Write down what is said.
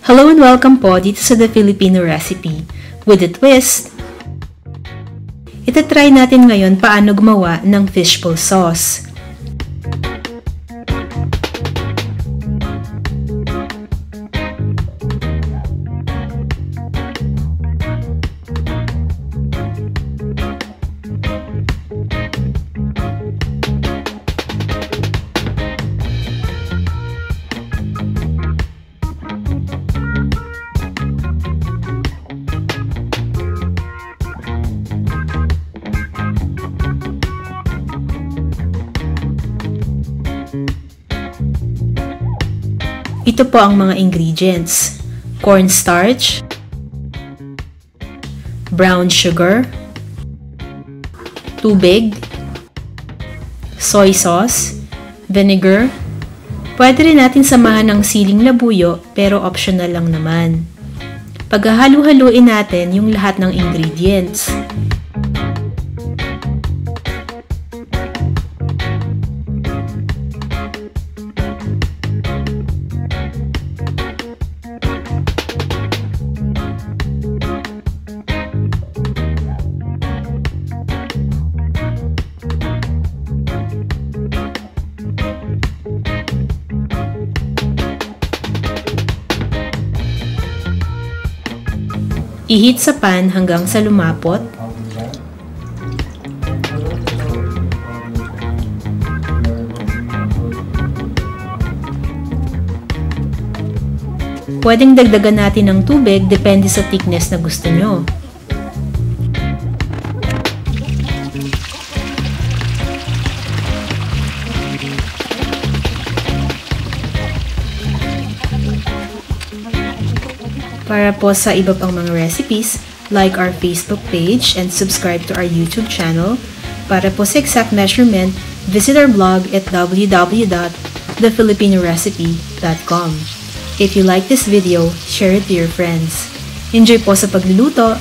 Hello and welcome po dito sa The Filipino Recipe. With a twist, itatry natin ngayon paano gumawa ng fishbowl sauce. Ito po ang mga ingredients: cornstarch, brown sugar, tubig, soy sauce, vinegar. Pwede rin natin samahan ng siling labuyo pero optional lang naman. Paghahalu-haluin natin yung lahat ng ingredients. I-heat sa pan hanggang sa lumapot. Pwedeng dagdagan natin ng tubig depende sa thickness na gusto nyo. Para po sa iba pang mga recipes, like our Facebook page and subscribe to our YouTube channel. Para po sa exact measurement, visit our blog at www.thefilipinoRecipe.com. If you like this video, share it to your friends. Enjoy po sa pagluluto!